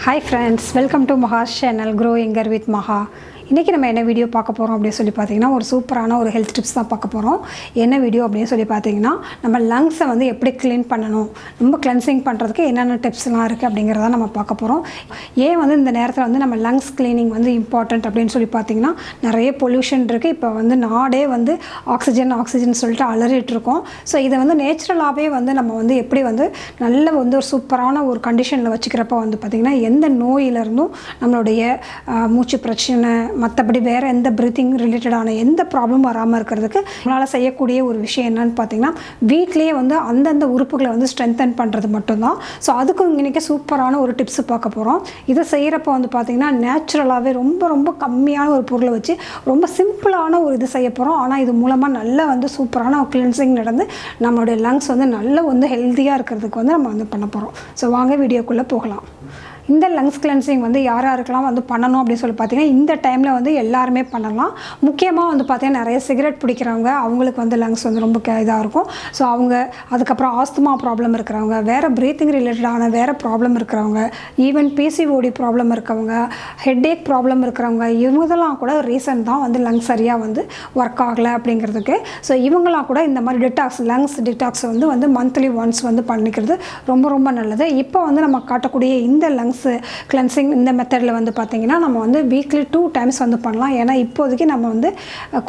Hi friends, welcome to MAHA's channel Grow Younger with MAHA. இன்றைக்கி நம்ம என்ன video பார்க்க போகிறோம் அப்படின்னு சொல்லி பார்த்தீங்கன்னா ஒரு சூப்பரான ஒரு ஹெல்த் டிப்ஸ் தான் பார்க்க போகிறோம். என்ன வீடியோ அப்படின்னு சொல்லி பார்த்தீங்கன்னா நம்ம லங்ஸை வந்து எப்படி க்ளீன் பண்ணணும், ரொம்ப கிளென்சிங் பண்ணுறதுக்கு என்னென்ன டிப்ஸ்லாம் இருக்குது அப்படிங்கிறத நம்ம பார்க்க போகிறோம். ஏன் வந்து இந்த நேரத்தில் வந்து நம்ம லங்ஸ் க்ளீனிங் வந்து இம்பார்ட்டண்ட் அப்படின்னு சொல்லி பார்த்தீங்கன்னா நிறைய பொல்யூஷன் இருக்குது. இப்போ வந்து நாடே வந்து ஆக்சிஜன் சொல்லிட்டு அலறிட்டுருக்கோம். ஸோ இதை வந்து நேச்சுரலாகவே வந்து நம்ம வந்து எப்படி வந்து நல்ல வந்து ஒரு சூப்பரான ஒரு கண்டிஷனில் வச்சுக்கிறப்ப வந்து பார்த்திங்கன்னா எந்த நோயிலிருந்தும் நம்மளுடைய மூச்சு பிரச்சனை மற்றபடி வேறு எந்த ப்ரீத்திங் ரிலேட்டடான எந்த ப்ராப்ளம் வராமல் இருக்கிறதுக்கு நம்மளால் செய்யக்கூடிய ஒரு விஷயம் என்னன்னு பார்த்தீங்கன்னா வீட்லேயே வந்து அந்தந்த உறுப்புகளை வந்து ஸ்ட்ரென்தன் பண்ணுறது மட்டும்தான். ஸோ அதுக்கும் இன்றைக்கி சூப்பரான ஒரு டிப்ஸு பார்க்க போகிறோம். இதை செய்கிறப்ப வந்து பார்த்திங்கன்னா நேச்சுரலாகவே ரொம்ப கம்மியான ஒரு பொருளை வச்சு ரொம்ப சிம்பிளான ஒரு இது செய்ய போகிறோம். ஆனால் இது மூலமாக நல்ல வந்து சூப்பரான ஒரு கிளென்சிங் நடந்து நம்மளுடைய லங்ஸ் வந்து நல்ல வந்து ஹெல்த்தியாக இருக்கிறதுக்கு வந்து நம்ம வந்து பண்ண போகிறோம். ஸோ வாங்க வீடியோக்குள்ளே போகலாம். இந்த லங்ஸ் கிளென்சிங் வந்து யாருக்கெல்லாம் வந்து பண்ணணும் அப்படின்னு சொல்லி பார்த்தீங்கன்னா இந்த டைமில் வந்து எல்லாருமே பண்ணலாம். முக்கியமாக வந்து பார்த்திங்கன்னா நிறைய சிகரெட் பிடிக்கிறவங்க அவங்களுக்கு வந்து லங்ஸ் வந்து ரொம்ப இதாக இருக்கும். ஸோ அவங்க அதுக்கப்புறம் ஆஸ்துமா ப்ராப்ளம் இருக்கிறவங்க, வேறு ப்ரீத்திங் ரிலேட்டடான வேறு ப்ராப்ளம் இருக்கிறவங்க, ஈவன் பிசிஓடி ப்ராப்ளம் இருக்கிறவங்க, ஹெட்ஏக் ப்ராப்ளம் இருக்கிறவங்க, இவங்கெல்லாம் கூட ரீசன் தான் வந்து லங்ஸ் சரியாக வந்து ஒர்க் ஆகலை அப்படிங்கிறதுக்கு. ஸோ இவங்களாம் கூட இந்த மாதிரி டிடாக்ஸ் லங்ஸ் டிடாக்ஸ் வந்து மந்த்லி ஒன்ஸ் வந்து பண்ணிக்கிறது ரொம்ப நல்லது. இப்போ வந்து நம்ம காட்டக்கூடிய இந்த லங்ஸ் கிளென்சிங் இந்த மெத்தடில் வந்து பார்த்திங்கன்னா நம்ம வந்து வீக்லி 2 times வந்து பண்ணலாம். ஏன்னா இப்போதைக்கு நம்ம வந்து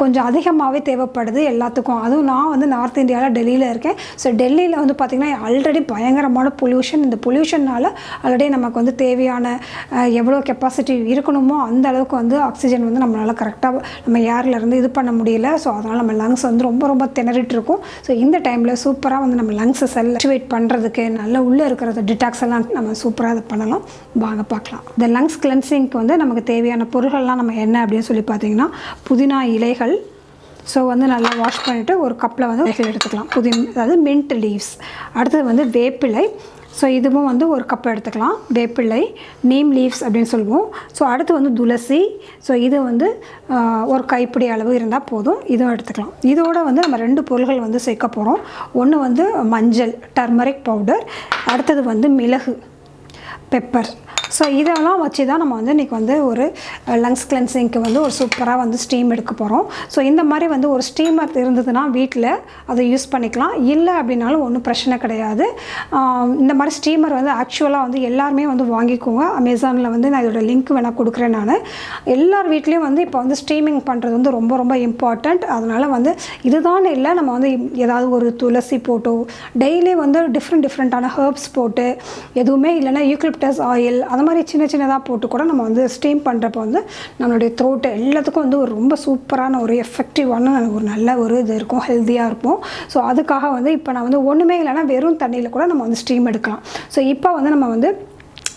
கொஞ்சம் அதிகமாகவே தேவைப்படுது எல்லாத்துக்கும். அதுவும் நான் வந்து நார்த் இந்தியாவில் டெல்லியில் இருக்கேன். ஸோ டெல்லியில் வந்து பார்த்திங்கன்னா ஆல்ரெடி பயங்கரமான பொல்யூஷன். இந்த பொல்யூஷனால் ஆல்ரெடி நமக்கு வந்து தேவையான எவ்வளோ கெப்பாசிட்டி இருக்கணுமோ அந்த அளவுக்கு வந்து ஆக்சிஜன் வந்து நம்மளால் கரெக்டாக நம்ம ஏர்லேருந்து இது பண்ண முடியல. ஸோ அதனால் நம்ம லங்ஸ் வந்து ரொம்ப திணறிட்டு இருக்கும். ஸோ இந்த டைமில் சூப்பராக வந்து நம்ம லங்ஸை ஆக்டிவேட் பண்ணுறதுக்கு நல்ல உள்ளே இருக்கிற டிடாக்ஸ் எல்லாம் நம்ம சூப்பராக இது பண்ணலாம். வாங்க பார்க்கலாம். இந்த லங்ஸ் கிளென்சிங்க்கு வந்து நமக்கு தேவையான பொருள்கள்லாம் நம்ம என்ன அப்படின்னு சொல்லி பார்த்தீங்கன்னா புதினா இலைகள். ஸோ வந்து நல்லா வாஷ் பண்ணிவிட்டு ஒரு கப்பில் வந்து இலைகள் எடுத்துக்கலாம். அதாவது மின்ட் லீவ்ஸ். அடுத்தது வந்து வேப்பிலை. ஸோ இதுவும் வந்து ஒரு கப் எடுத்துக்கலாம். வேப்பிலை, நீம் லீவ்ஸ் அப்படின்னு சொல்லுவோம். ஸோ அடுத்து வந்து துளசி. ஸோ இது வந்து ஒரு கைப்பிடி அளவு இருந்தால் போதும். இதுவும் எடுத்துக்கலாம். இதோட வந்து நம்ம 2 பொருள்கள் வந்து சேர்க்க போகிறோம். ஒன்று வந்து மஞ்சள், டர்மரிக் பவுடர். அடுத்தது வந்து மிளகு, பெப்பர். ஸோ இதெல்லாம் வச்சு தான் நம்ம வந்து இன்றைக்கி வந்து ஒரு லங்ஸ் கிளென்சிங்க்கு வந்து ஒரு சூப்பராக வந்து ஸ்டீம் எடுக்க போகிறோம். ஸோ இந்த மாதிரி வந்து ஒரு ஸ்டீமர் இருந்ததுன்னா வீட்டில் அதை யூஸ் பண்ணிக்கலாம். இல்லை அப்படின்னாலும் ஒன்றும் பிரச்சனை கிடையாது. இந்த மாதிரி ஸ்டீமர் வந்து ஆக்சுவலாக வந்து எல்லாருமே வந்து வாங்கிக்கோங்க. அமேசானில் வந்து நான் இதோட லிங்க் வேணால் கொடுக்குறேன். நான் எல்லார் வீட்லேயும் வந்து இப்போ வந்து ஸ்டீமிங் பண்ணுறது வந்து ரொம்ப இம்பார்ட்டண்ட். அதனால் வந்து இதுதான் இல்லை, நம்ம வந்து ஏதாவது ஒரு துளசி போட்டோ டெய்லி வந்து டிஃப்ரெண்ட்டான ஹெர்ப்ஸ் போட்டு எதுவுமே இல்லைன்னா யூக்கலிப்டஸ் ஆயில் அந்த மாதிரி சின்னதாக போட்டு கூட நம்ம வந்து ஸ்டீம் பண்ணுறப்போ வந்து நம்மளுடைய த்ரோட்டு எல்லாத்துக்கும் வந்து ஒரு ரொம்ப சூப்பரான ஒரு எஃபெக்டிவான ஒரு நல்ல ஒரு இது இருக்கும், ஹெல்த்தியாக இருக்கும். ஸோ அதுக்காக வந்து இப்போ நான் வந்து ஒன்றுமே இல்லைன்னா வெறும் தண்ணியில் கூட நம்ம வந்து ஸ்டீம் எடுக்கலாம். ஸோ இப்போ வந்து நம்ம வந்து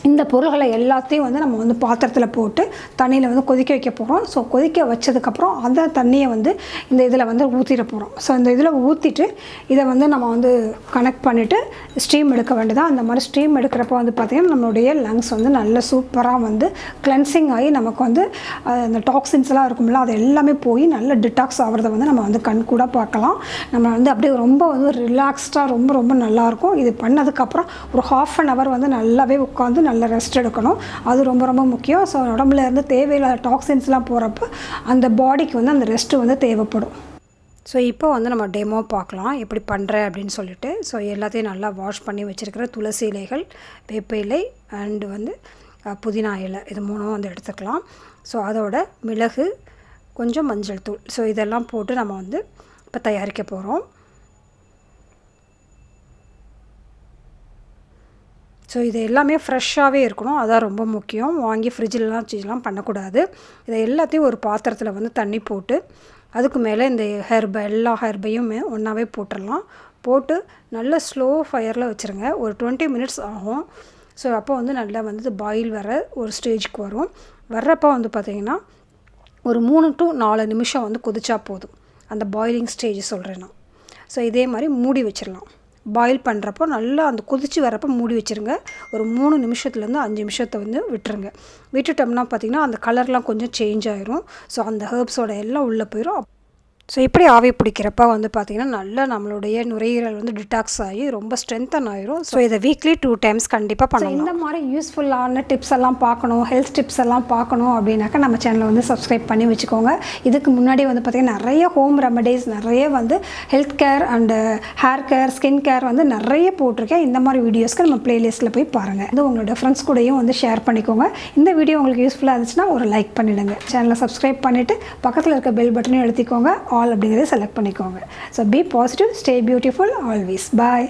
இந்த பொருள்களை எல்லாத்தையும் வந்து நம்ம வந்து பாத்திரத்தில் போட்டு தண்ணியில் வந்து கொதிக்க வைக்க போகிறோம். ஸோ கொதிக்க வச்சதுக்கப்புறம் அந்த தண்ணியை வந்து இந்த இதில் வந்து ஊற்றிட போகிறோம். ஸோ இந்த இதில் ஊற்றிட்டு இதை வந்து நம்ம வந்து கனெக்ட் பண்ணிவிட்டு ஸ்டீம் எடுக்க வேண்டியதான். அந்த மாதிரி ஸ்டீம் எடுக்கிறப்போ வந்து பார்த்திங்கன்னா நம்மளுடைய லங்ஸ் வந்து நல்ல சூப்பராக வந்து கிளென்சிங் ஆகி நமக்கு வந்து அந்த டாக்ஸின்ஸ்லாம் இருக்கும்ல அது எல்லாமே போய் நல்ல டிடாக்ஸ் ஆகிறத வந்து நம்ம வந்து கண் கூட பார்க்கலாம். நம்ம வந்து அப்படியே ரொம்ப வந்து ரிலாக்ஸ்டாக ரொம்ப நல்லாயிருக்கும். இது பண்ணதுக்கப்புறம் ஒரு 1/2 hour வந்து நல்லாவே உட்காந்து நல்ல ரெஸ்ட் எடுக்கணும். அது ரொம்ப முக்கியம். ஸோ உடம்புல இருந்து தேவையில்லாத டாக்ஸின்ஸ்லாம் போகிறப்ப அந்த பாடிக்கு வந்து அந்த ரெஸ்ட்டு வந்து தேவைப்படும். ஸோ இப்போ வந்து நம்ம டெமோ பார்க்கலாம் எப்படி பண்ணுறேன் அப்படின்னு சொல்லிட்டு. ஸோ எல்லாத்தையும் நல்லா வாஷ் பண்ணி வச்சுருக்கிற துளசி இலைகள், வேப்ப இலை அண்டு வந்து புதினா இலை, இது 3 வந்து எடுத்துக்கலாம். ஸோ அதோட மிளகு, கொஞ்சம் மஞ்சள் தூள். ஸோ இதெல்லாம் போட்டு நம்ம வந்து இப்போ தயாரிக்க போகிறோம். ஸோ இது எல்லாமே ஃப்ரெஷ்ஷாகவே இருக்கணும், அதான் ரொம்ப முக்கியம். வாங்கி ஃப்ரிட்ஜிலலாம் வச்சுலாம் பண்ணக்கூடாது. இதை எல்லாத்தையும் ஒரு பாத்திரத்தில் வந்து தண்ணி போட்டு அதுக்கு மேலே இந்த எல்லா ஹெர்பையும் ஒன்றாவே போட்டுடலாம். போட்டு நல்ல ஸ்லோ ஃபயரில் வச்சுருங்க. ஒரு 20 minutes ஆகும். ஸோ அப்போ வந்து நல்லா வந்து பாயில் வர ஒரு ஸ்டேஜுக்கு வரும். வர்றப்போ வந்து பார்த்திங்கன்னா ஒரு 3 to 4 நிமிஷம் வந்து கொதிச்சா போதும். அந்த பாயிலிங் ஸ்டேஜ் சொல்கிறேன் நான். ஸோ இதே மாதிரி மூடி வச்சிடலாம். பாயில் பண்ணுறப்போ நல்லா அந்த கொதிச்சு வரப்போ மூடி வச்சுருங்க. ஒரு 3 நிமிஷத்துலேருந்து 5 நிமிஷத்தை வந்து விட்டுருங்க. விட்டுட்டோம்னா பார்த்திங்கன்னா அந்த கலர்லாம் கொஞ்சம் சேஞ்ச் ஆயிரும். ஸோ அந்த ஹெர்ப்ஸோட எல்லாம் உள்ளே போயிடும். ஸோ இப்படி ஆவி பிடிக்கிறப்ப வந்து பார்த்திங்கன்னா நல்லா நம்மளுடைய நுரையீரல் வந்து டிடாக்ஸ் ஆகி ரொம்ப ஸ்ட்ரென்தன் ஆயிரும். ஸோ இதை வீக்லி 2 டைம்ஸ் கண்டிப்பாக பண்ணணும். இந்த மாதிரி யூஸ்ஃபுல்லான டிப்ஸ் எல்லாம் பார்க்கணும், ஹெல்த் டிப்ஸ் எல்லாம் பார்க்கணும் அப்படின்னாக்கா நம்ம சேனலை வந்து சப்ஸ்கிரைப் பண்ணி வச்சுக்கோங்க. இதுக்கு முன்னாடி வந்து பார்த்திங்கன்னா நிறைய ஹோம் ரெமடிஸ், நிறைய வந்து health care and hair care, skin care வந்து நிறைய போட்டிருக்கேன். இந்த மாதிரி வீடியோஸ்க்கு நம்ம பிளேலிஸ்ட்டில் போய் பாருங்கள். அது உங்களோட ஃப்ரெண்ட்ஸ் கூடயும் வந்து ஷேர் பண்ணிக்கோங்க. இந்த வீடியோ உங்களுக்கு யூஸ்ஃபுல்லாக இருந்துச்சுன்னா ஒரு லைக் பண்ணிவிடுங்க. சேனலை சப்ஸ்கிரைப் பண்ணிவிட்டு பக்கத்தில் இருக்க பெல் பட்டனையும் எழுத்திக்கோங்க. ஆல் அப்படிங்கிறத செலக்ட் பண்ணிக்கோங்க. So be positive, stay beautiful always. Bye.